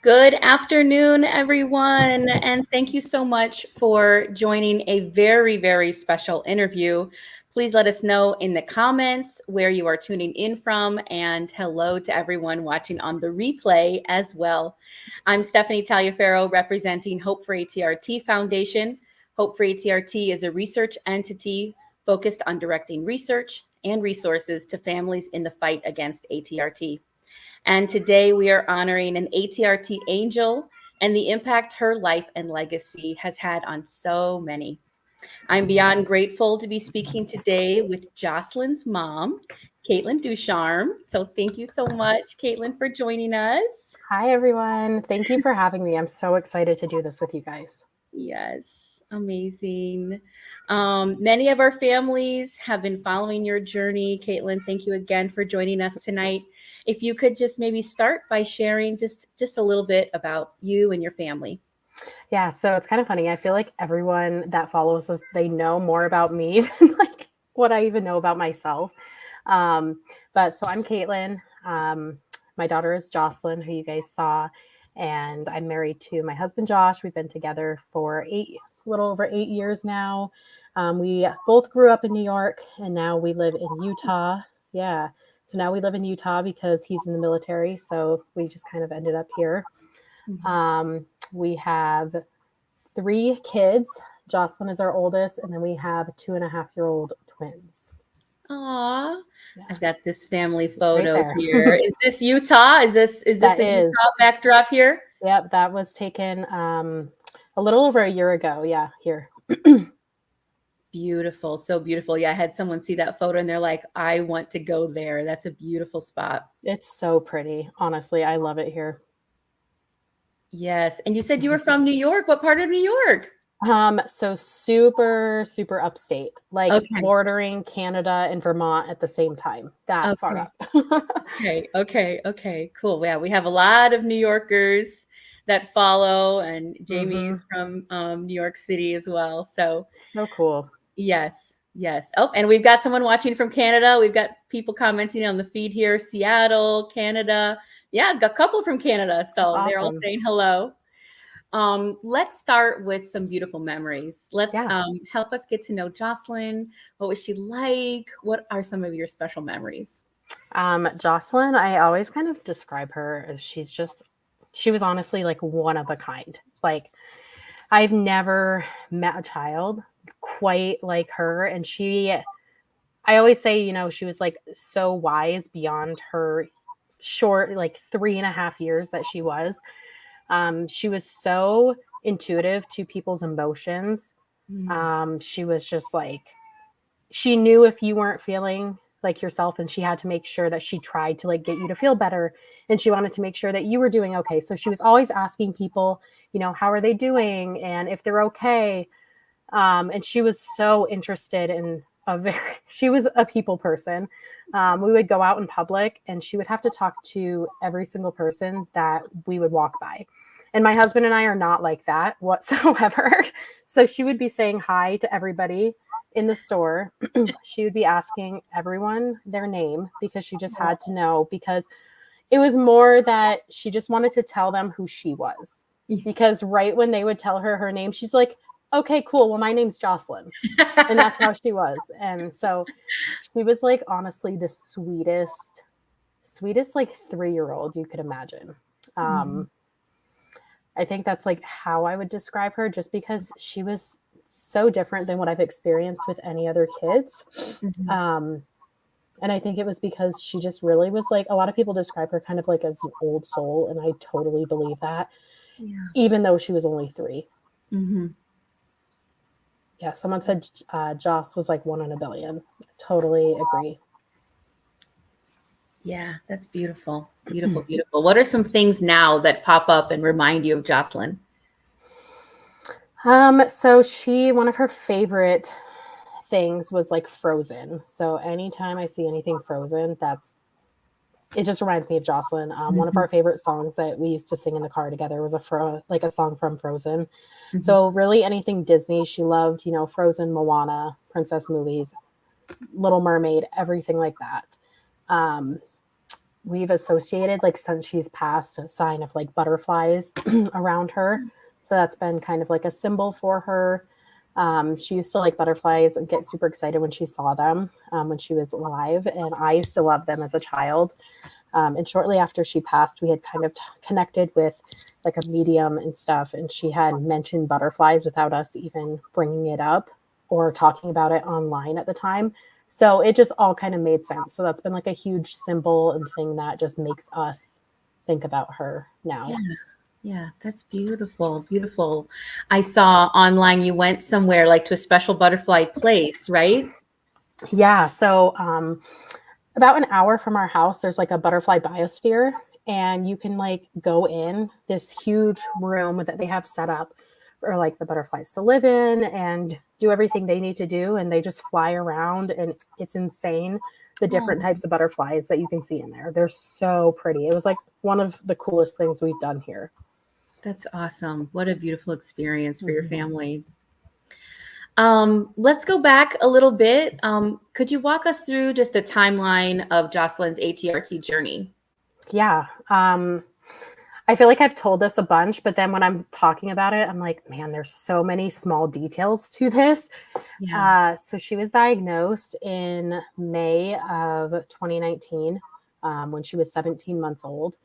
Good afternoon, everyone, and thank you so much for joining a very, very special interview. Please let us know in the comments where you are tuning in from, and hello to everyone watching on the replay as well. I'm Stephanie Taliaferro, representing Hope for ATRT Foundation. Hope for ATRT is a research entity focused on directing research and resources to families in the fight against ATRT. And today we are honoring an ATRT angel and the impact her life and legacy has had on so many. I'm beyond grateful to be speaking today with Jocelyn's mom, Katelynn Ducharme. So thank you so much, Katelynn, for joining us. Hi, everyone. Thank you for having me. I'm so excited to do this with you guys. Yes, amazing. Many of our families have been following your journey. Katelynn, thank you again for joining us tonight. If you could just maybe start by sharing just a little bit about you and your family. Yeah, so it's kind of funny. I feel like everyone that follows us, they know more about me than like what I even know about myself. But so I'm Katelynn. My daughter is Jocelyn, who you guys saw, and I'm married to my husband Josh. We've been together for a little over 8 years now. We both grew up in New York, and now we live in Utah. Yeah, so now we live in Utah because he's in the military. So we just kind of ended up here. We have 3 kids. Jocelyn is our oldest, and then we have 2.5-year-old twins. Aw, Yeah, I've got this family right photo there. here. Is this Utah? Is this That a is. Utah backdrop here? Yep, that was taken a little over a year ago. Yeah, here. Beautiful, so beautiful. Yeah, I had someone see that photo and they're like, I want to go there. That's a beautiful spot. It's so pretty. Honestly, I love it here. Yes. And you said you were from New York. What part of New York? So super, super upstate, like Okay. bordering Canada and Vermont at the same time. That far Okay. up. Okay. Cool. Yeah, we have a lot of New Yorkers that follow, and Mm-hmm. Jamie's from New York City as well. So So cool. yes. Oh, and we've got someone watching from Canada. We've got people commenting on the feed here, Seattle, Canada. Yeah, I've got a couple from Canada, That's so they're all awesome. saying hello. Let's start with some beautiful memories. Let's Yeah. help us get to know Jocelyn. What was she like? What are some of your special memories? Jocelyn, I always kind of describe her as she was honestly like one of a kind. Like, I've never met a child quite like her. And I always say, she was like so wise beyond her short, like 3.5 years that she was. She was so intuitive to people's emotions. Mm. She was just like, she knew if you weren't feeling like yourself, and she had to make sure that she tried to like get you to feel better, and she wanted to make sure that you were doing okay. So she was always asking people, how are they doing and if they're okay. And she was so interested in she was a people person. We would go out in public and she would have to talk to every single person that we would walk by. And my husband and I are not like that whatsoever. So she would be saying hi to everybody in the store. She would be asking everyone their name because she just had to know, because it was more that she just wanted to tell them who she was. Because right when they would tell her name, she's like, okay, cool. Well, my name's Jocelyn. And that's how she was. And so she was like, honestly, the sweetest like 3-year-old you could imagine. Mhm. I think that's like how I would describe her, just because she was so different than what I've experienced with any other kids. Mhm. Um, and I think it was because she just really was like, a lot of people describe her kind of like as an old soul. And I totally believe that, Yeah. even though she was only 3. Mhm. Yeah, someone said Joss was like 1 in a billion. Totally agree. Yeah, that's beautiful. Beautiful. What are some things now that pop up and remind you of Jocelyn? So one of her favorite things was like Frozen. So anytime I see anything Frozen, it just reminds me of Jocelyn. One of Mhm. our favorite songs that we used to sing in the car together was like a song from Frozen. Mhm. So really anything Disney, she loved, Frozen, Moana, princess movies, Little Mermaid, everything like that. Um, we've associated, like, since she's passed, a sign of like butterflies around her. So that's been kind of like a symbol for her. She used to like butterflies and get super excited when she saw them when she was alive. And I used to love them as a child. And shortly after she passed, we had kind of connected with like a medium and stuff. And she had mentioned butterflies without us even bringing it up or talking about it online at the time. So it just all kind of made sense. So that's been like a huge symbol and thing that just makes us think about her now. Yeah. Yeah, that's beautiful. Beautiful. I saw online you went somewhere like to a special butterfly place, right? Yeah. So about an hour from our house, there's like a butterfly biosphere, and you can like go in this huge room that they have set up for like the butterflies to live in and do everything they need to do. And they just fly around, and it's insane the different Oh, types of butterflies that you can see in there. They're so pretty. It was like one of the coolest things we've done here. that's awesome. What a beautiful experience for your Mhm. family. Let's go back a little bit. Could you walk us through just the timeline of Jocelyn's ATRT journey? Yeah. I feel like I've told this a bunch, but then when I'm talking about it, I'm like, man, there's so many small details to this. Yeah. So she was diagnosed in May of 2019 when she was 17 months old.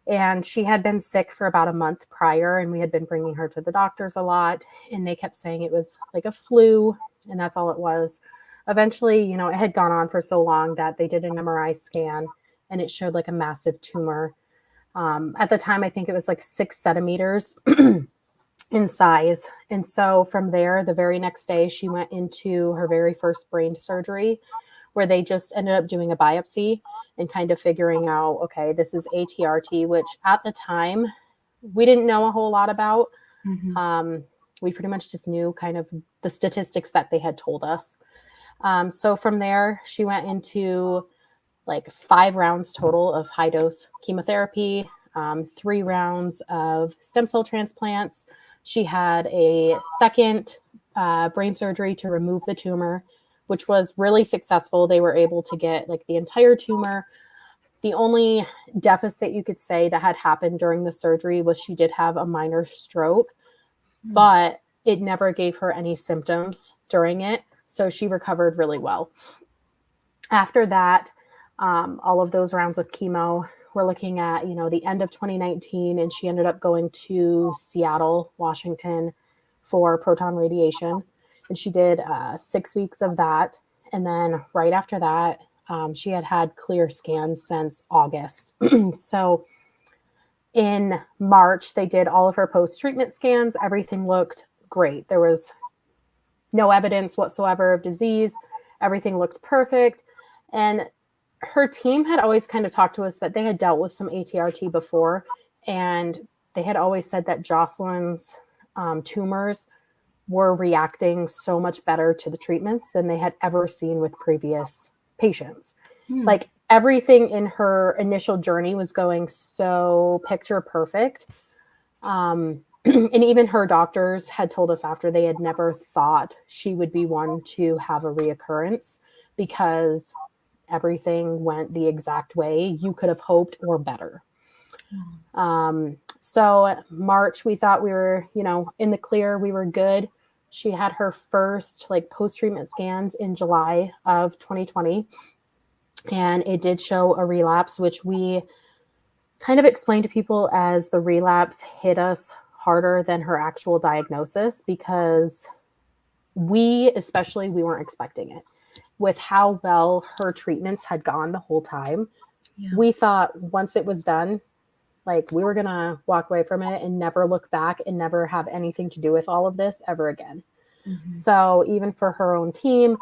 And she had been sick for about a month prior, and we had been bringing her to the doctors a lot. And they kept saying it was like a flu, and that's all it was. Eventually, you know, it had gone on for so long that they did an MRI scan, and it showed like a massive tumor. At the time, I think it was like 6 centimeters in size. And so from there, the very next day, she went into her very first brain surgery where they just ended up doing a biopsy and kind of figuring out, okay, this is ATRT, which at the time we didn't know a whole lot about. Mhm. We pretty much just knew kind of the statistics that they had told us. So from there, she went into like 5 rounds total of high dose chemotherapy, 3 rounds of stem cell transplants. She had a second brain surgery to remove the tumor, which was really successful. They were able to get like the entire tumor. The only deficit you could say that had happened during the surgery was she did have a minor stroke, Mm. but it never gave her any symptoms during it. So she recovered really well. After that, all of those rounds of chemo, we're looking at, you know, the end of 2019, and she ended up going to Seattle, Washington for proton radiation. And she did 6 weeks of that. And then right after that, she had had clear scans since August. So in March, they did all of her post-treatment scans. Everything looked great. There was no evidence whatsoever of disease. Everything looked perfect. And her team had always kind of talked to us that they had dealt with some ATRT before, and they had always said that Jocelyn's tumors were reacting so much better to the treatments than they had ever seen with previous patients. Hmm. Like everything in her initial journey was going so picture perfect. And even her doctors had told us after they had never thought she would be one to have a reoccurrence because everything went the exact way you could have hoped or better. So March, we thought we were, you know, in the clear, we were good. She had her first like post-treatment scans in July of 2020, and it did show a relapse, which we kind of explained to people as the relapse hit us harder than her actual diagnosis because especially we weren't expecting it. With how well her treatments had gone the whole time, Yeah. we thought once it was done, like we were going to walk away from it and never look back and never have anything to do with all of this ever again. Mhm. So even for her own team,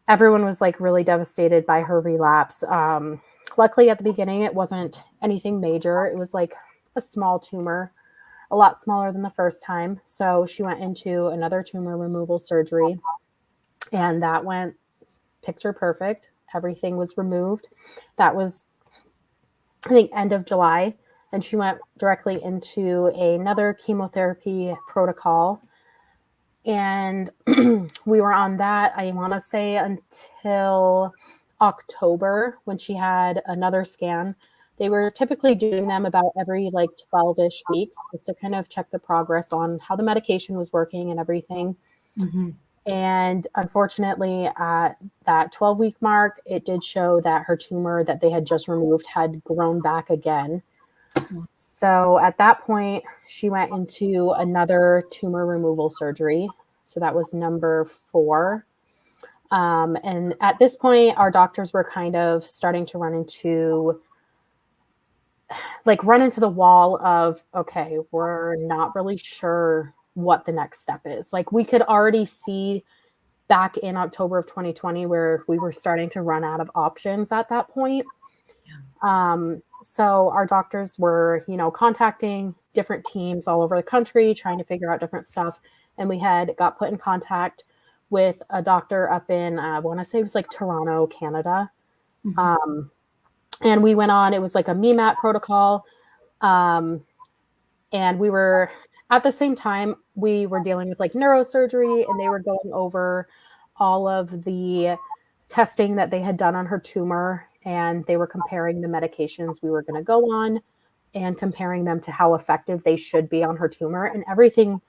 everyone was like really devastated by her relapse. Luckily at the beginning, it wasn't anything major. It was like a small tumor, a lot smaller than the first time. So she went into another tumor removal surgery, and that went picture perfect. Everything was removed. That was, I think, end of July. And she went directly into another chemotherapy protocol. And we were on that, I want to say, until October when she had another scan. They were typically doing them about every like 12-ish weeks just to kind of check the progress on how the medication was working and everything. Mm-hmm. And unfortunately, at that 12-week mark, it did show that her tumor that they had just removed had grown back again. So at that point, she went into another tumor removal surgery. So that was number 4. And at this point, our doctors were kind of starting to run into the wall of, okay, we're not really sure what the next step is. Like we could already see back in October of 2020 where we were starting to run out of options at that point. So our doctors were, contacting different teams all over the country, trying to figure out different stuff. And we had got put in contact with a doctor up in, I want to say it was like Toronto, Canada. Mm-hmm. And we went on, it was like a MEMAT protocol. And we were, at the same time, we were dealing with like neurosurgery, and they were going over all of the testing that they had done on her tumor, and they were comparing the medications we were going to go on and comparing them to how effective they should be on her tumor. And everything,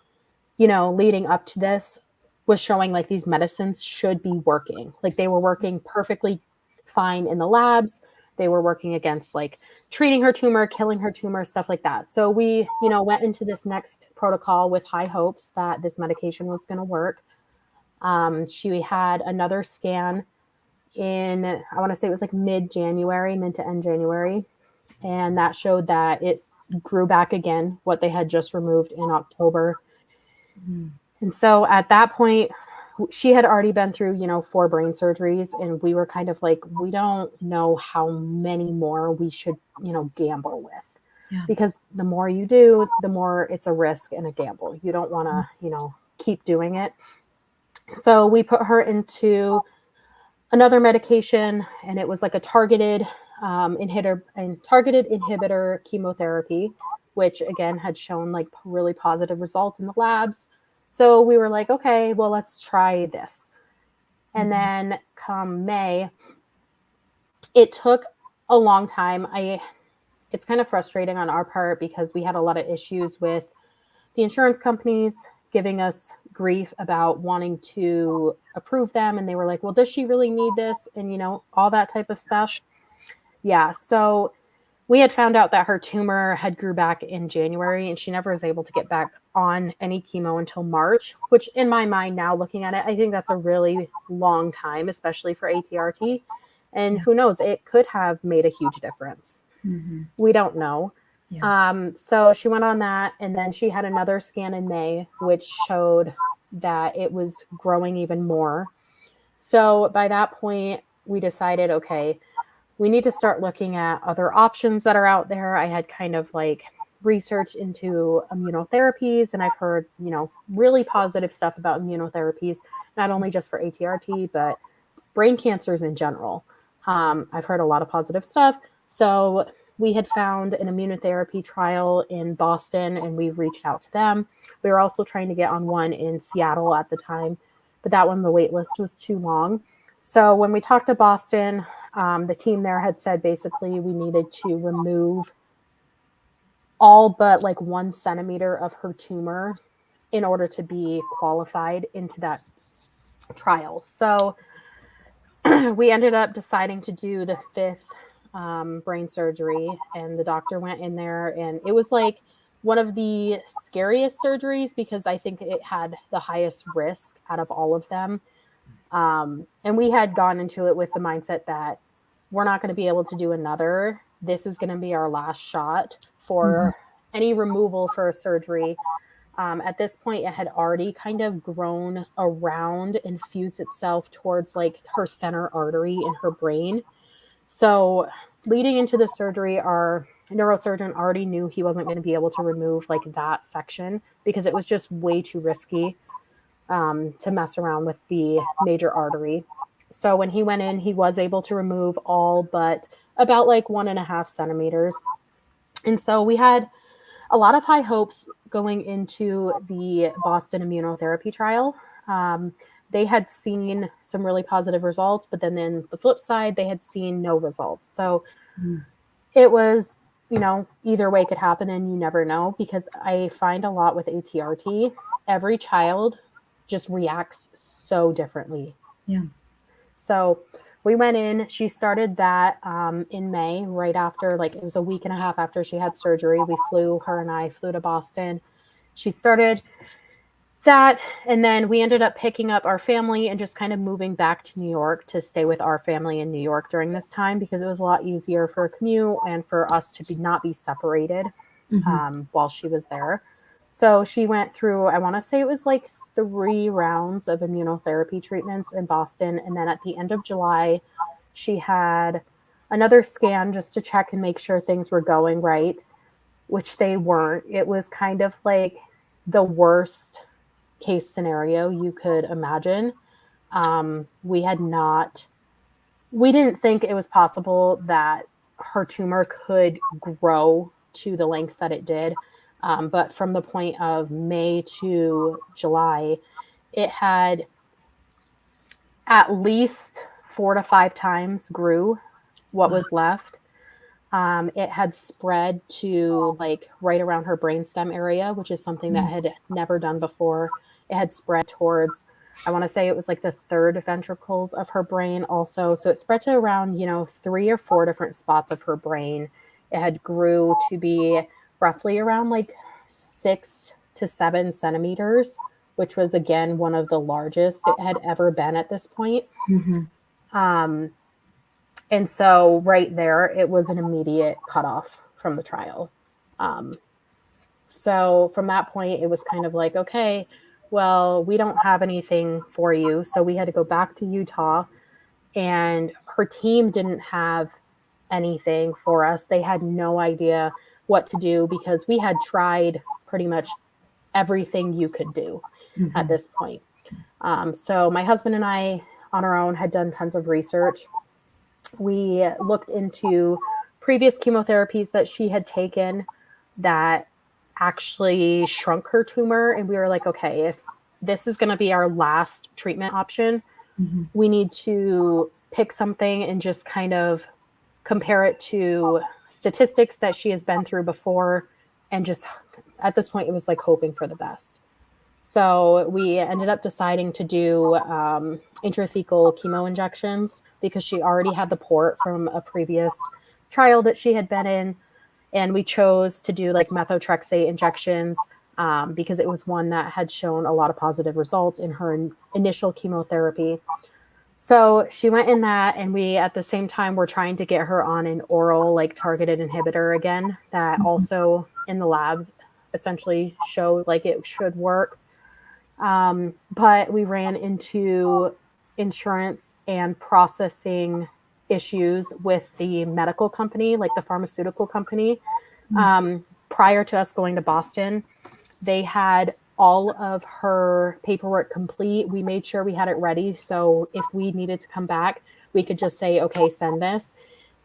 leading up to this was showing like these medicines should be working. Like they were working perfectly fine in the labs. They were working against like treating her tumor, killing her tumor, stuff like that. So we, went into this next protocol with high hopes that this medication was going to work. She had another scan in, I want to say it was like mid to end January. And that showed that it grew back again, what they had just removed in October. Mm-hmm. And so at that point, she had already been through, 4 brain surgeries, and we were kind of like, we don't know how many more we should, gamble with. Yeah. Because the more you do, the more it's a risk and a gamble. You don't want to, keep doing it. So we put her into another medication, and it was like a targeted inhibitor chemotherapy, which again had shown like really positive results in the labs. So we were like, okay, well, let's try this. And then come May, it took a long time. It's kind of frustrating on our part because we had a lot of issues with the insurance companies giving us grief about wanting to approve them. And they were like, well, does she really need this? And, all that type of stuff. Yeah. So we had found out that her tumor had grew back in January, and she never was able to get back on any chemo until March, which in my mind now, looking at it, I think that's a really long time, especially for ATRT. And who knows, it could have made a huge difference. Mm-hmm. We don't know. Yeah. So she went on that, and then she had another scan in May, which showed that it was growing even more. So by that point, we decided, okay, we need to start looking at other options that are out there. I had kind of like researched into immunotherapies, and I've heard, really positive stuff about immunotherapies, not only just for ATRT, but brain cancers in general. I've heard a lot of positive stuff. So we had found an immunotherapy trial in Boston, and we've reached out to them. We were also trying to get on one in Seattle at the time, but that one, the wait list was too long. So when we talked to Boston, the team there had said basically we needed to remove all but like 1 centimeter of her tumor in order to be qualified into that trial. So we ended up deciding to do the 5th brain surgery, and the doctor went in there, and it was like one of the scariest surgeries because I think it had the highest risk out of all of them. And we had gone into it with the mindset that we're not going to be able to do another. This is going to be our last shot for any removal for a surgery. At this point, it had already kind of grown around and fused itself towards like her center artery in her brain. So leading into the surgery, our neurosurgeon already knew he wasn't going to be able to remove like that section because it was just way too risky to mess around with the major artery. So when he went in, he was able to remove all but about like 1.5 centimeters. And so we had a lot of high hopes going into the Boston immunotherapy trial. they had seen some really positive results, but then the flip side, they had seen no results. So it was, either way could happen, and you never know, because I find a lot with ATRT, every child just reacts so differently. Yeah. So we went in, she started that in May, right after, like it was a week and a half after she had surgery. Her and I flew to Boston. She started that, and then we ended up picking up our family and just kind of moving back to New York to stay with our family in New York during this time, because it was a lot easier for a commute and for us to not be separated while she was there. So she went through, I want to say it was like 3 rounds of immunotherapy treatments in Boston. And then at the end of July, she had another scan just to check and make sure things were going right, which they weren't. It was kind of like the worst case scenario you could imagine. We didn't think it was possible that her tumor could grow to the lengths that it did. But from the point of May to July, it had at least 4 to 5 times grew what was left. It had spread to like right around her brainstem area, which is something that had never done before. It had spread towards, I want to say it was like the 3rd ventricles of her brain also. So it spread to around, 3 or 4 different spots of her brain. It had grew to be roughly around like 6 to 7 centimeters, which was again one of the largest it had ever been at this point. And so right there, it was an immediate cutoff from the trial. So from that point, it was kind of like, okay, well, we don't have anything for you. So we had to go back to Utah, and her team didn't have anything for us. They had no idea what to do, because we had tried pretty much everything you could do at this point. So my husband and I, on our own, had done tons of research. We looked into previous chemotherapies that she had taken that actually shrunk her tumor. And we were like, okay, if this is going to be our last treatment option, we need to pick something and just kind of compare it to statistics that she has been through before. And just at this point, it was like hoping for the best. So we ended up deciding to do intrathecal chemo injections, because she already had the port from a previous trial that she had been in. And we chose to do like methotrexate injections because it was one that had shown a lot of positive results in her initial chemotherapy. So she went in that, and we at the same time were trying to get her on an oral like targeted inhibitor again, that also in the labs essentially showed like it should work. But we ran into insurance and processing issues with the medical company, like the pharmaceutical company. Prior to us going to Boston, they had all of her paperwork complete. We made sure we had it ready. So if we needed to come back, we could just say, okay, send this.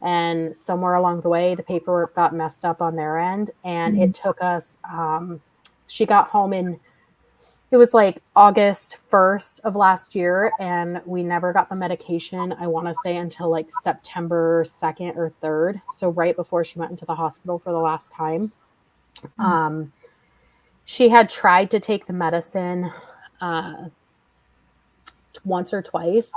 And somewhere along the way, the paperwork got messed up on their end. And it took us, she got home it was like August 1st of last year, and we never got the medication, I want to say, until like September 2nd or 3rd. So right before she went into the hospital for the last time. She had tried to take the medicine once or twice,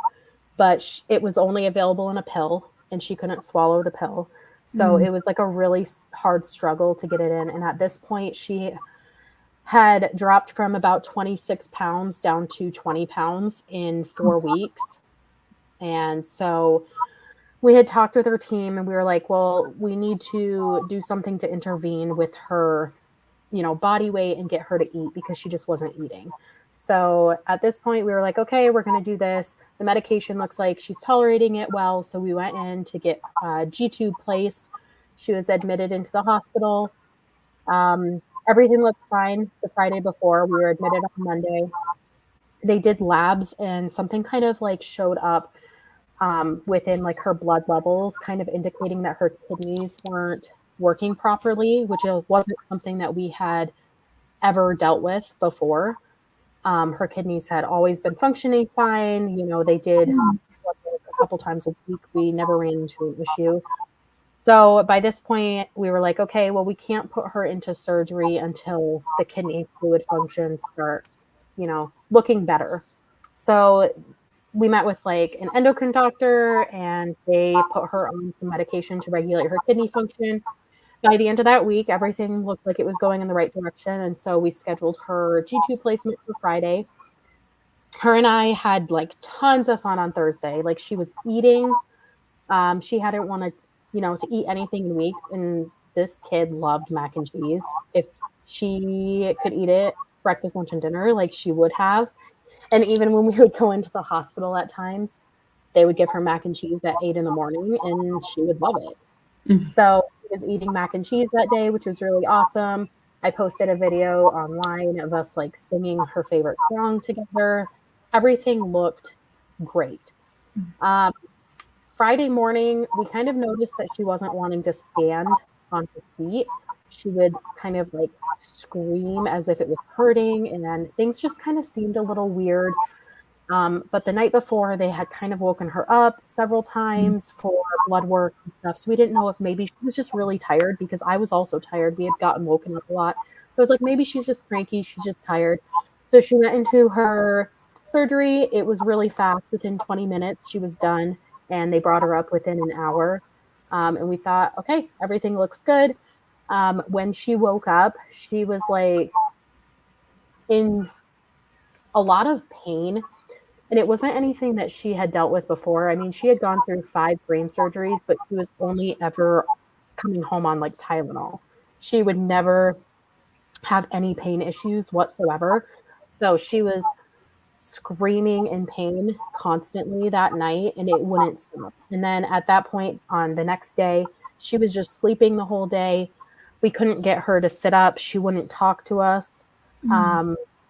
but it was only available in a pill, and she couldn't swallow the pill. So it was like a really hard struggle to get it in. And at this point, she had dropped from about 26 pounds down to 20 pounds in 4 weeks. And so we had talked with her team, and we were like, well, we need to do something to intervene with her, body weight and get her to eat, because she just wasn't eating. So at this point we were like, okay, we're going to do this. The medication looks like she's tolerating it well. So we went in to get a G-tube placed. She was admitted into the hospital. Everything looked fine the Friday before. We were admitted on Monday. They did labs, and something kind of like showed up within like her blood levels, kind of indicating that her kidneys weren't working properly, which wasn't something that we had ever dealt with before. Her kidneys had always been functioning fine. They did a couple times a week. We never ran into an issue. So by this point, we were like, okay, well, we can't put her into surgery until the kidney fluid functions start, looking better. So we met with like an endocrine doctor, and they put her on some medication to regulate her kidney function. By the end of that week, everything looked like it was going in the right direction. And so we scheduled her G2 placement for Friday. Her and I had like tons of fun on Thursday. Like she was eating. She hadn't wanted, to eat anything in weeks. And this kid loved mac and cheese. If she could eat it breakfast, lunch, and dinner, like she would have. And even when we would go into the hospital at times, they would give her mac and cheese at 8 a.m, and she would love it. Mm-hmm. So she was eating mac and cheese that day, which was really awesome. I posted a video online of us like singing her favorite song together. Everything looked great. Friday morning, we kind of noticed that she wasn't wanting to stand on her feet. She would kind of like scream as if it was hurting, and things just kind of seemed a little weird. But the night before, they had kind of woken her up several times for blood work and stuff. So we didn't know if maybe she was just really tired, because I was also tired. We had gotten woken up a lot. So I was like, maybe she's just cranky. She's just tired. So she went into her surgery. It was really fast. Within 20 minutes, she was done, and they brought her up within an hour. And we thought, okay, everything looks good. When she woke up, she was like in a lot of pain. And it wasn't anything that she had dealt with before. I mean, she had gone through 5 brain surgeries, but she was only ever coming home on like Tylenol. She would never have any pain issues whatsoever. So she was screaming in pain constantly that night, and it wouldn't stop. And then at that point on the next day, she was just sleeping the whole day. We couldn't get her to sit up. She wouldn't talk to us.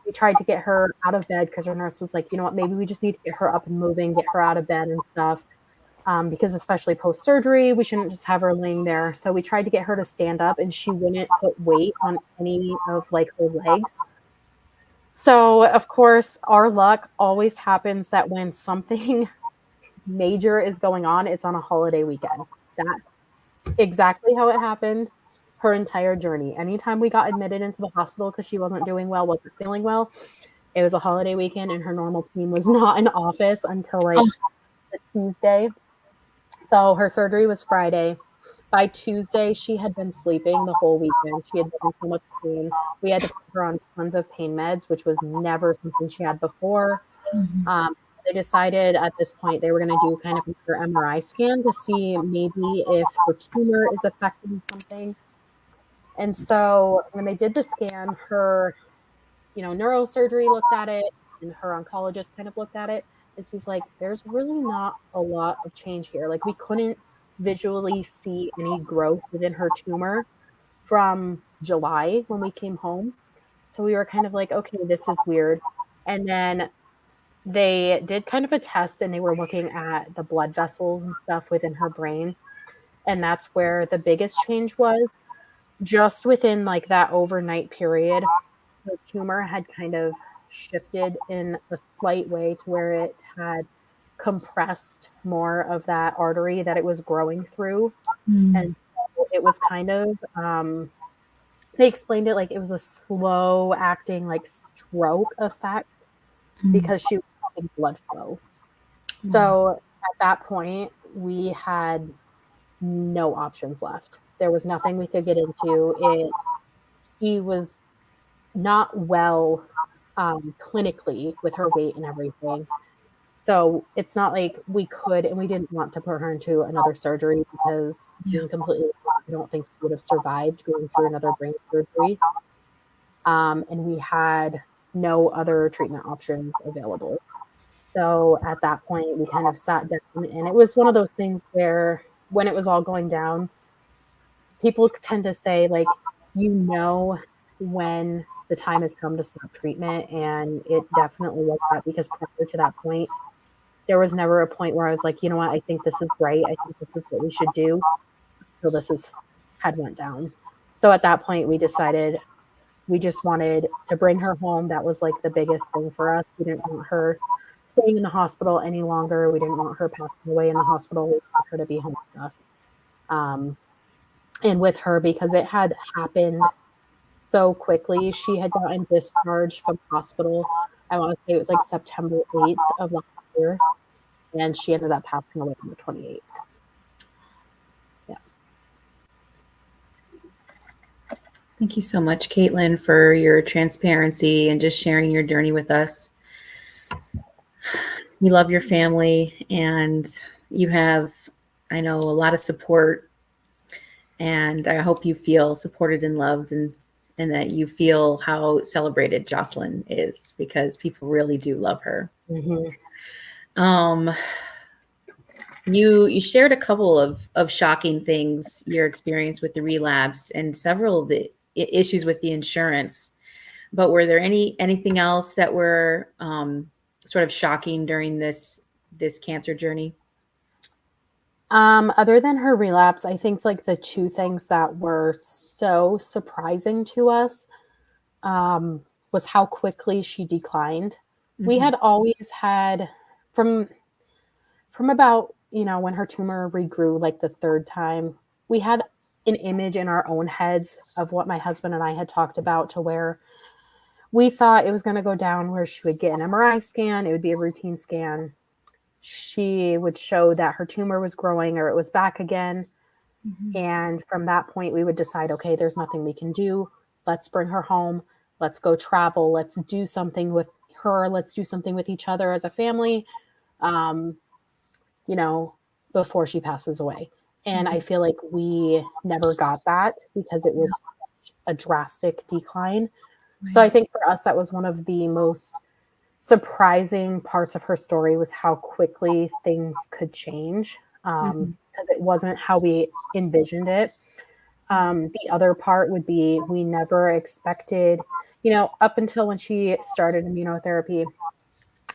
We tried to get her out of bed, because her nurse was like, you know what, maybe we just need to get her up and moving, get her out of bed and stuff. Because especially post-surgery, we shouldn't just have her laying there. So we tried to get her to stand up, and she wouldn't put weight on any of like her legs. So of course, our luck always happens that when something major is going on, it's on a holiday weekend. That's exactly how it happened her entire journey. Anytime we got admitted into the hospital because she wasn't doing well, wasn't feeling well, it was a holiday weekend, and her normal team was not in office until like the Tuesday. So her surgery was Friday. By Tuesday, she had been sleeping the whole weekend. She had been in so much pain. We had to put her on tons of pain meds, which was never something she had before. They decided at this point they were going to do kind of another MRI scan to see maybe if her tumor is affecting something. And so when they did the scan, her, neurosurgery looked at it, and her oncologist kind of looked at it, and she's like, there's really not a lot of change here. Like, we couldn't visually see any growth within her tumor from July when we came home. So we were kind of like, okay, this is weird. And then they did kind of a test, and they were looking at the blood vessels and stuff within her brain. And that's where the biggest change was. Just within like that overnight period, the tumor had kind of shifted in a slight way to where it had compressed more of that artery that it was growing through. And so it was kind of, they explained it like it was a slow acting like stroke effect, because she was having blood flow. So at that point, we had no options left. There was nothing we could get into. She was not well clinically with her weight and everything. So it's not like we could, and we didn't want to put her into another surgery, because being completely, I don't think she would have survived going through another brain surgery. And we had no other treatment options available. So at that point, we kind of sat down, and it was one of those things where when it was all going down, people tend to say, like, when the time has come to stop treatment, and it definitely was that, because prior to that point, there was never a point where I was like, you know what, I think this is right. I think this is what we should do. So this had went down. So at that point, we decided We just wanted to bring her home. That was like the biggest thing for us. We didn't want her staying in the hospital any longer. We didn't want her passing away in the hospital. We wanted her to be home with us. And with her, because it had happened so quickly, she had gotten discharged from the hospital. I want to say it was like September 8th of last year, and she ended up passing away on the 28th. Yeah. Thank you so much, Katelynn, for your transparency and just sharing your journey with us. We love your family, and you have, I know, a lot of support, and I hope you feel supported and loved, and that you feel how celebrated Jocelyn is, because people really do love her. You shared a couple of shocking things, your experience with the relapse and several of the issues with the insurance. But were there anything else that were sort of shocking during this cancer journey? Other than her relapse, I think like the two things that were so surprising to us was how quickly she declined. We had always had from about, when her tumor regrew like the third time, we had an image in our own heads of what my husband and I had talked about, to where we thought it was going to go down where she would get an MRI scan. It would be a routine scan. She would show that her tumor was growing or it was back again. And from that point, we would decide, okay, there's nothing we can do. Let's bring her home. Let's go travel. Let's do something with her. Let's do something with each other as a family, before she passes away. And I feel like we never got that because it was such a drastic decline. So I think for us, that was one of the most surprising parts of her story, was how quickly things could change, because it wasn't how we envisioned it. The other part would be, we never expected, up until when she started immunotherapy,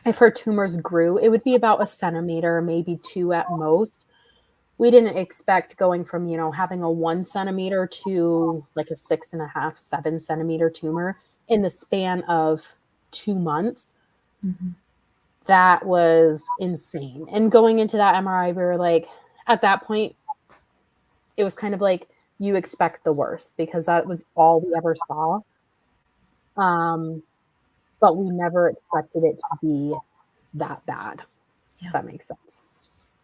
if her tumors grew, it would be about a centimeter, maybe 2 at most. We didn't expect going from, having a 1 centimeter to like a 6.5, 7 centimeter tumor in the span of 2 months. That was insane. And going into that MRI, we were like, at that point, it was kind of like, you expect the worst, because that was all we ever saw. But we never expected it to be that bad. Yeah. If that makes sense.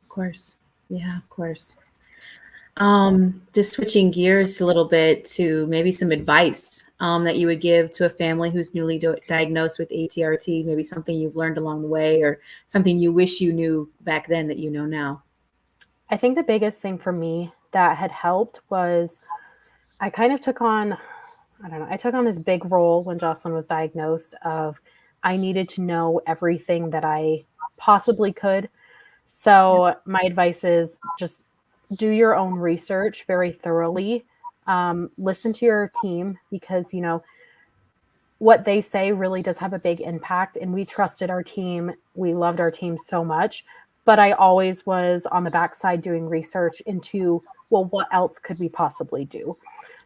Of course. Yeah, of course. Just switching gears a little bit to maybe some advice that you would give to a family who's newly diagnosed with ATRT, maybe something you've learned along the way, or something you wish you knew back then that you know now. I think the biggest thing for me that had helped was, I kind of took on, I took on this big role when Jocelyn was diagnosed of, I needed to know everything that I possibly could. So my advice is just do your own research very thoroughly. Listen to your team, because, what they say really does have a big impact. And we trusted our team. We loved our team so much. But I always was on the backside doing research into, well, what else could we possibly do?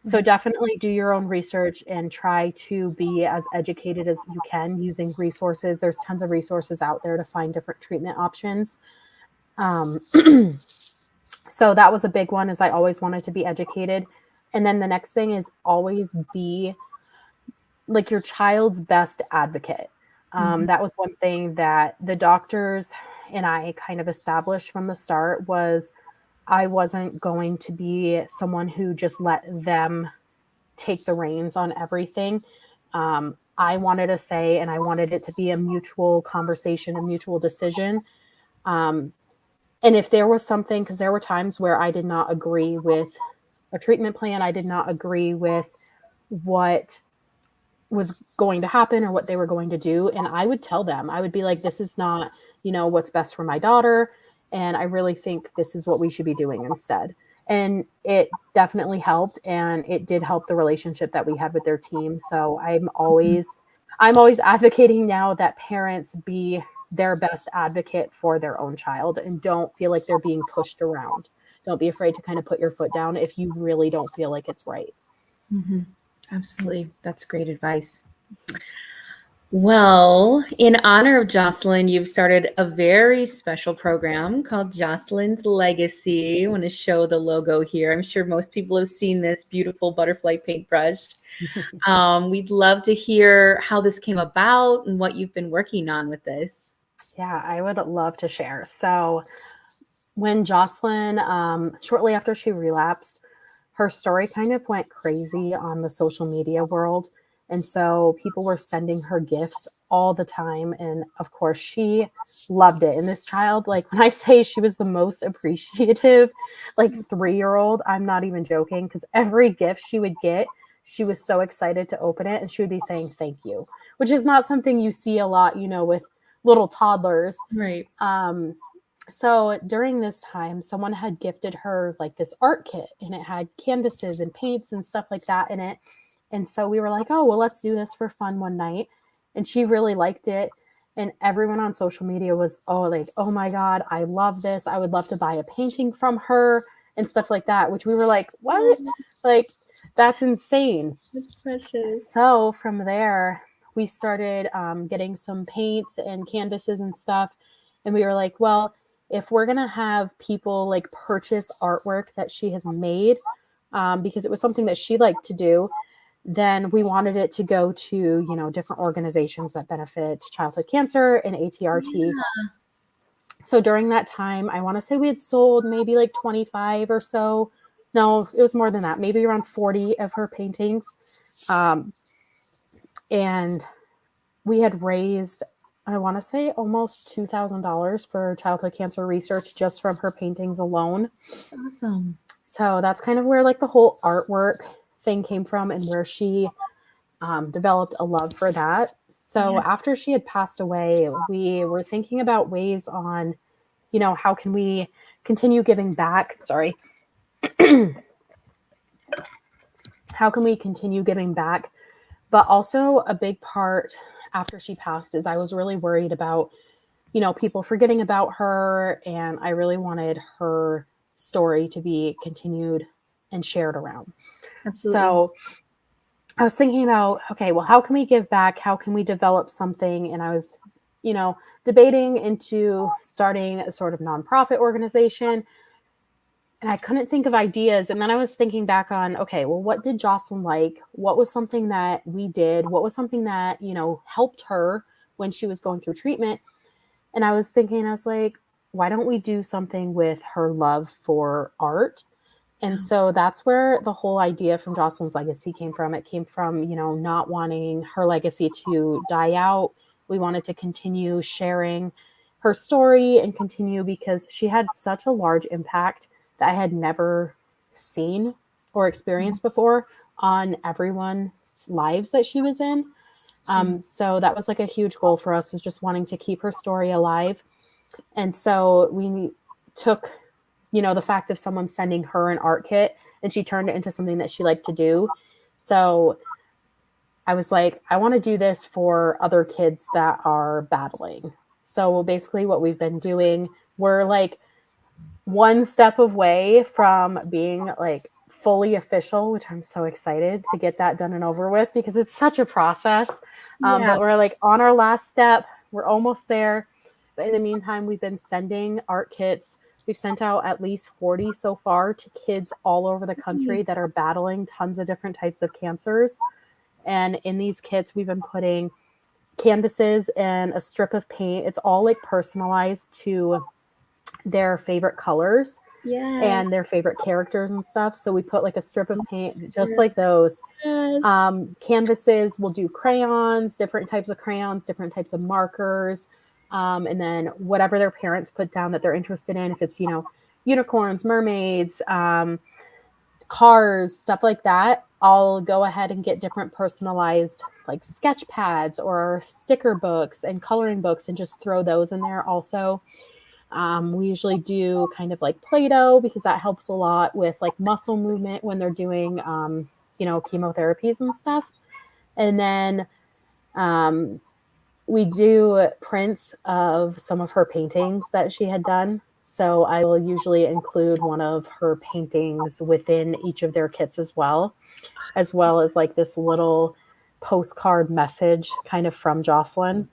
So definitely do your own research and try to be as educated as you can using resources. There's tons of resources out there to find different treatment options. So that was a big one, is I always wanted to be educated. And then the next thing is always be like your child's best advocate. That was one thing that the doctors and I kind of established from the start, was I wasn't going to be someone who just let them take the reins on everything. I wanted a say, and I wanted it to be a mutual conversation, a mutual decision. And if there was something, because there were times where I did not agree with a treatment plan, I did not agree with what was going to happen or what they were going to do. And I would tell them, I would be like, this is not, what's best for my daughter. And I really think this is what we should be doing instead. And it definitely helped. And it did help the relationship that we had with their team. So I'm always advocating now that parents be their best advocate for their own child and don't feel like they're being pushed around. Don't be afraid to kind of put your foot down if you really don't feel like it's right. Absolutely. That's great advice. Well, in honor of Jocelyn, you've started a very special program called Jocelyn's Legacy. I want to show the logo here. I'm sure most people have seen this beautiful butterfly paintbrush. We'd love to hear how this came about and what you've been working on with this. Yeah, I would love to share. So when Jocelyn, shortly after she relapsed, her story kind of went crazy on the social media world. And so people were sending her gifts all the time. And of course, she loved it. And this child, like when I say she was the most appreciative, like 3-year-old, I'm not even joking, because every gift she would get, she was so excited to open it. And she would be saying, thank you, which is not something you see a lot, with little toddlers. Right. So during this time, someone had gifted her like this art kit, and it had canvases and paints and stuff like that in it. And so we were like, oh, well, let's do this for fun one night. And she really liked it. And everyone on social media was, oh my God, I love this. I would love to buy a painting from her and stuff like that, which we were like, what? Like, that's insane. That's precious. So from there, we started getting some paints and canvases and stuff. And we were like, well, if we're going to have people like purchase artwork that she has made, because it was something that she liked to do, then we wanted it to go to, different organizations that benefit childhood cancer and ATRT. Yeah. So during that time, I want to say we had sold maybe like 25 or so. No, it was more than that, maybe around 40 of her paintings. And we had raised, I want to say, almost $2,000 for childhood cancer research just from her paintings alone. Awesome. So that's kind of where like the whole artwork thing came from, and where she developed a love for that. So after she had passed away, we were thinking about ways on, how can we continue giving back? Sorry. How can we continue giving back? But also a big part after she passed is I was really worried about, people forgetting about her. And I really wanted her story to be continued and shared around. Absolutely. So I was thinking about, okay, well, how can we give back? How can we develop something? And I was, debating into starting a sort of nonprofit organization. And I couldn't think of ideas. And then I was thinking back on, okay, well, what did Jocelyn like? What was something that we did? What was something that, helped her when she was going through treatment? And I was thinking, I was like, why don't we do something with her love for art? And so that's where the whole idea from Jocelyn's Legacy came from. It came from, not wanting her legacy to die out. We wanted to continue sharing her story and continue, because she had such a large impact that I had never seen or experienced before on everyone's lives that she was in. So that was like a huge goal for us, is just wanting to keep her story alive. And so we took, the fact of someone sending her an art kit, and she turned it into something that she liked to do. So I was like, I want to do this for other kids that are battling. So basically what we've been doing, we're like one step away from being like fully official, which I'm so excited to get that done and over with, because it's such a process. But we're like on our last step. We're almost there. But in the meantime, we've been sending art kits. We've sent out at least 40 so far to kids all over the country that are battling tons of different types of cancers. And in these kits, we've been putting canvases and a strip of paint. It's all like personalized to their favorite colors and their favorite characters and stuff. So we put like a strip of paint just like those. Canvases, we'll do crayons, different types of crayons, different types of markers. And then whatever their parents put down that they're interested in, if it's, unicorns, mermaids, cars, stuff like that, I'll go ahead and get different personalized like sketch pads or sticker books and coloring books and just throw those in there also. We usually do kind of like Play-Doh, because that helps a lot with like muscle movement when they're doing, chemotherapies and stuff. And then we do prints of some of her paintings that she had done. So I will usually include one of her paintings within each of their kits as well. as well as like this little postcard message kind of from Jocelyn.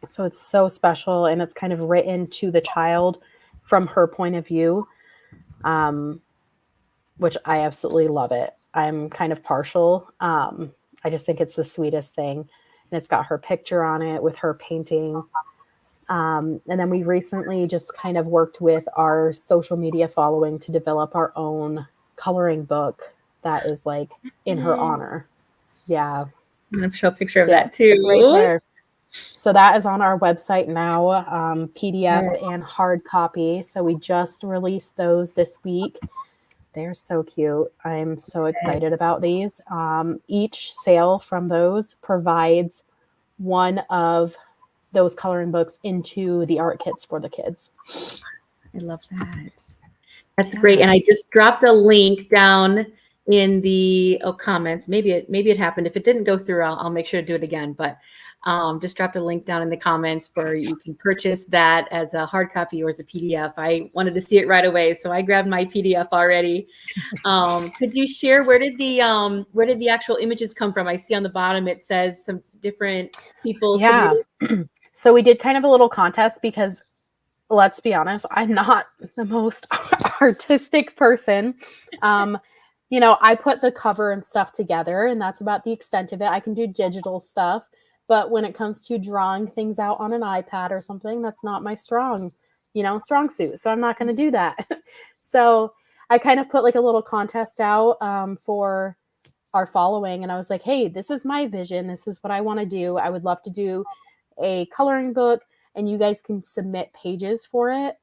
So it's so special, and it's kind of written to the child from her point of view, which I absolutely love it. I'm kind of partial. I just think it's the sweetest thing. And it's got her picture on it with her painting. And then we recently just kind of worked with our social media following to develop our own coloring book that is like in her honor. Yeah. I'm going to show a picture of that too. Right there. So that is on our website now, PDF and hard copy. So we just released those this week. They're so cute. I'm so excited about these. Each sale from those provides one of those coloring books into the art kits for the kids. I love that. That's great. And I just dropped a link down in the comments. Maybe it happened. If it didn't go through, I'll make sure to do it again. But just dropped a link down in the comments where you can purchase that as a hard copy or as a PDF. I wanted to see it right away, so I grabbed my PDF already. Could you share where did the actual images come from? I see on the bottom it says some different people. Yeah. So we did kind of a little contest because, let's be honest, I'm not the most artistic person. I put the cover and stuff together, and that's about the extent of it. I can do digital stuff, but when it comes to drawing things out on an iPad or something, that's not my strong suit. So I'm not going to do that. So I kind of put like a little contest out for our following, and I was like, hey, this is my vision. This is what I want to do. I would love to do a coloring book, and you guys can submit pages for it.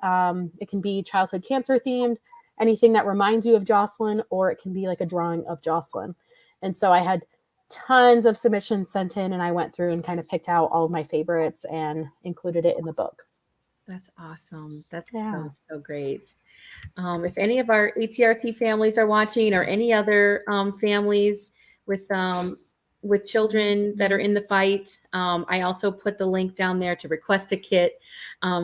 It can be childhood cancer themed, anything that reminds you of Jocelyn, or it can be like a drawing of Jocelyn. And so I had tons of submissions sent in, and I went through and kind of picked out all of my favorites and included it in the book. That's awesome. That's so great. If any of our ATRT families are watching, or any other families with children that are in the fight, I also put the link down there to request a kit,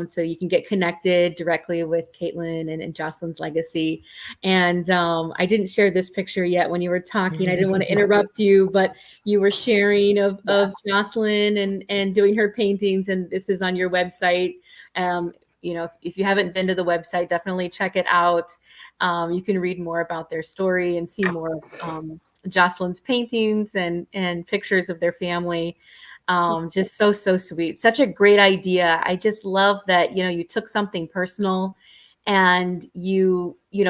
so you can get connected directly with Katelynn and Jocelyn's legacy. And I didn't share this picture yet when you were talking. I didn't want to interrupt you, but you were sharing of Jocelyn and doing her paintings, and this is on your website. If you haven't been to the website, definitely check it out. You can read more about their story and see more Jocelyn's paintings and pictures of their family. Just so sweet. Such a great idea. I just love that, you took something personal and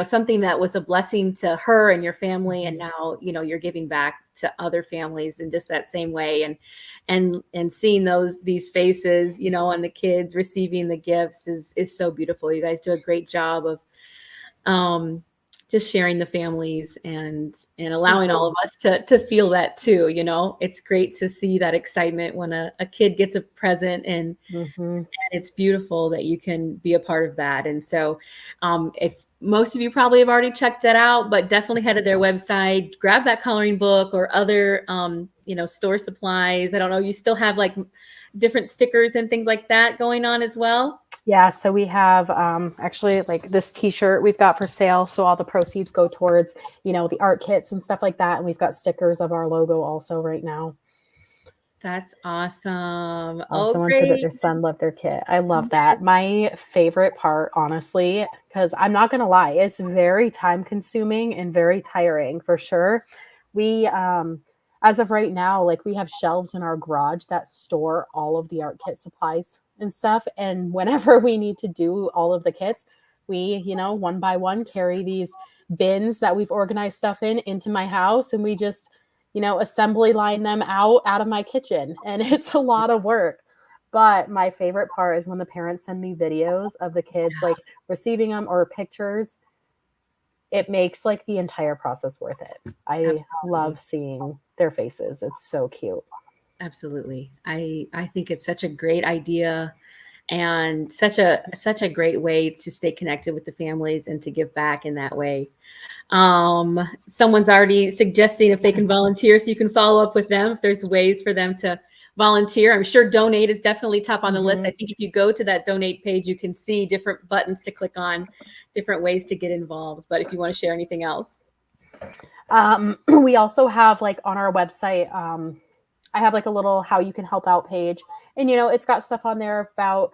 something that was a blessing to her and your family. And now, you're giving back to other families in just that same way. And seeing these faces, and the kids receiving the gifts is so beautiful. You guys do a great job of, just sharing the families and allowing all of us to feel that too. It's great to see that excitement when a kid gets a present, and it's beautiful that you can be a part of that. And so if most of you probably have already checked that out, but definitely head to their website, grab that coloring book or other, store supplies. I don't know, you still have like different stickers and things like that going on as well? Yeah, so we have actually like this t-shirt we've got for sale. So all the proceeds go towards, the art kits and stuff like that. And we've got stickers of our logo also right now. That's awesome. Someone said that their son loved their kit. I love that. My favorite part, honestly, because I'm not going to lie, it's very time consuming and very tiring for sure. We, as of right now, like we have shelves in our garage that store all of the art kit supplies and stuff. And whenever we need to do all of the kits, we, one by one carry these bins that we've organized stuff into my house. And we just, assembly line them out of my kitchen. And it's a lot of work. But my favorite part is when the parents send me videos of the kids like receiving them or pictures. It makes like the entire process worth it. I love seeing their faces. It's so cute. Absolutely. I think it's such a great idea and such a great way to stay connected with the families and to give back in that way. Someone's already suggesting if they can volunteer, so you can follow up with them if there's ways for them to volunteer. I'm sure donate is definitely top on the list. I think if you go to that donate page, you can see different buttons to click on, different ways to get involved. But if you want to share anything else. We also have like on our website, I have like a little how you can help out page. And, it's got stuff on there about,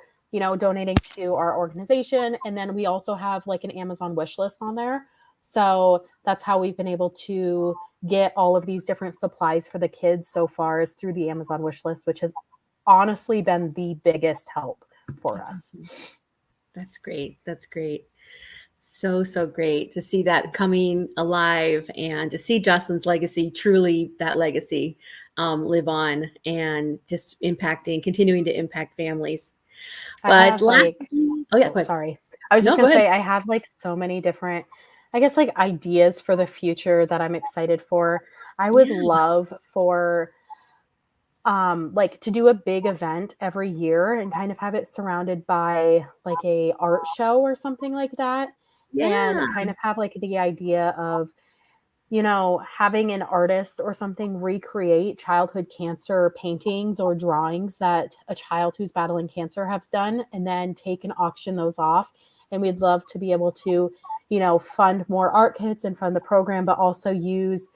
donating to our organization. And then we also have like an Amazon wish list on there. So that's how we've been able to get all of these different supplies for the kids so far is through the Amazon wish list, which has honestly been the biggest help for us. Awesome. That's great. That's great. So, so great to see that coming alive and to see Jocelyn's legacy, truly that legacy live on and just continuing to impact families. But lastly, oh yeah, go ahead. Sorry. I was just going to say, I have like so many different, I guess, like ideas for the future that I'm excited for. I would love for like to do a big event every year and kind of have it surrounded by like a art show or something like that. And kind of have like the idea of, having an artist or something recreate childhood cancer paintings or drawings that a child who's battling cancer has done, and then take and auction those off. And we'd love to be able to, fund more art kits and fund the program, but also use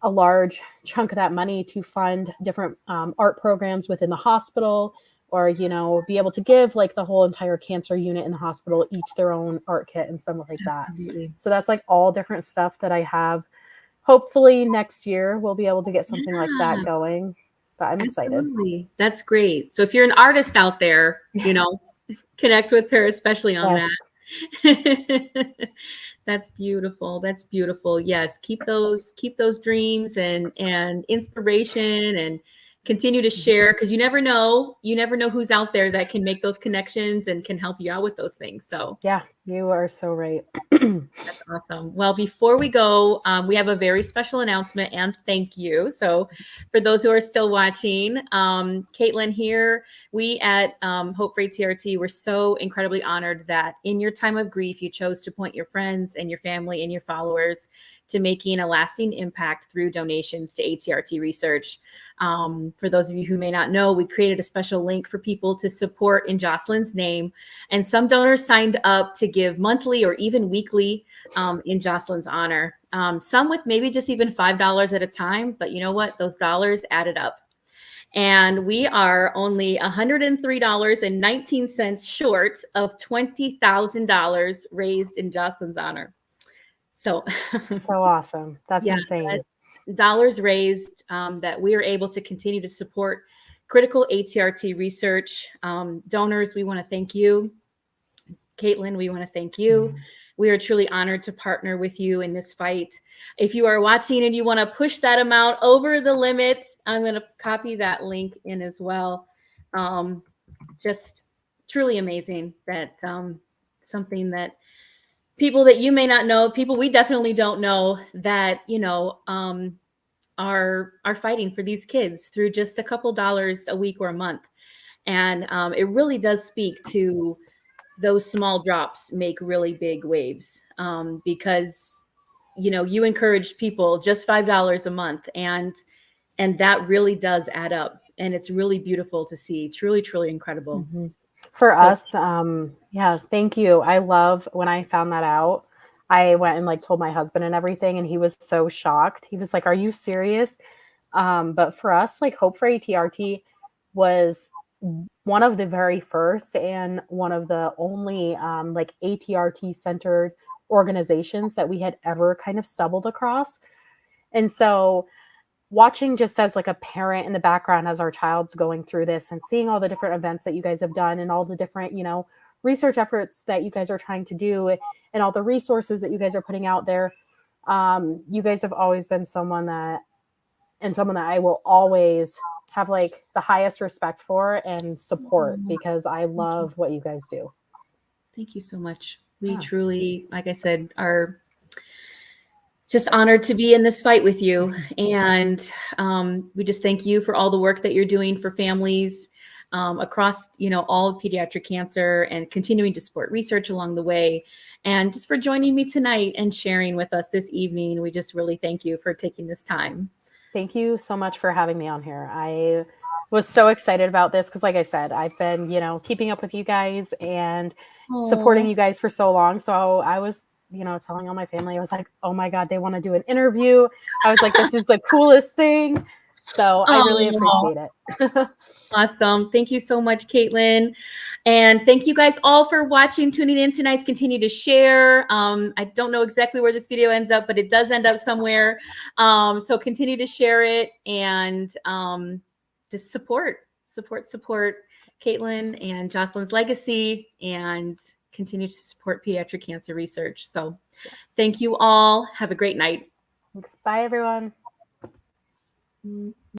a large chunk of that money to fund different art programs within the hospital, or, be able to give like the whole entire cancer unit in the hospital each their own art kit and stuff like that. So that's like all different stuff that I have. Hopefully next year we'll be able to get something like that going, but I'm excited. That's great. So if you're an artist out there, connect with her, especially on that. That's beautiful. That's beautiful. Yes. Keep those dreams and inspiration, and continue to share, because you never know who's out there that can make those connections and can help you out with those things. So yeah, you are so right. That's awesome. Well, before we go, we have a very special announcement and thank you. So for those who are still watching, Katelynn here, we at Hope for ATRT, we're so incredibly honored that in your time of grief, you chose to point your friends and your family and your followers to making a lasting impact through donations to ATRT research. For those of you who may not know, we created a special link for people to support in Jocelyn's name. And some donors signed up to give monthly or even weekly in Jocelyn's honor. Some with maybe just even $5 at a time. But you know what? Those dollars added up. And we are only $103.19 short of $20,000 raised in Jocelyn's honor. So awesome. That's insane. That's dollars raised that we are able to continue to support critical ATRT research. Donors, we want to thank you. Katelynn, we want to thank you. We are truly honored to partner with you in this fight. If you are watching and you want to push that amount over the limit, I'm going to copy that link in as well. Just truly amazing that something that people that you may not know, people we definitely don't know, that are fighting for these kids through just a couple dollars a week or a month. And it really does speak to those small drops make really big waves, because you encouraged people just $5 a month, and that really does add up, and it's really beautiful to see. Truly incredible. For us, thank you. I love when I found that out. I went and like told my husband and everything, and he was so shocked. He was like, "Are you serious?" But for us, like Hope for ATRT was one of the very first and one of the only like ATRT centered organizations that we had ever kind of stumbled across. And so watching just as like a parent in the background as our child's going through this and seeing all the different events that you guys have done and all the different, research efforts that you guys are trying to do and all the resources that you guys are putting out there. You guys have always been someone that I will always have like the highest respect for and support, because I love what you guys do. Thank you so much. We truly, like I said, are just honored to be in this fight with you. And we just thank you for all the work that you're doing for families across, all pediatric cancer, and continuing to support research along the way. And just for joining me tonight and sharing with us this evening. We just really thank you for taking this time. Thank you so much for having me on here. I was so excited about this because, like I said, I've been, keeping up with you guys and supporting you guys for so long. So I was telling all my family. I was like, oh my God, they want to do an interview. I was like, this is the coolest thing. So I really appreciate it. Awesome. Thank you so much, Katelynn. And thank you guys all for watching, tuning in tonight. Continue to share. I don't know exactly where this video ends up, but it does end up somewhere. So continue to share it and just support Katelynn and Jocelyn's legacy and continue to support pediatric cancer research. So thank you all. Have a great night. Thanks. Bye, everyone.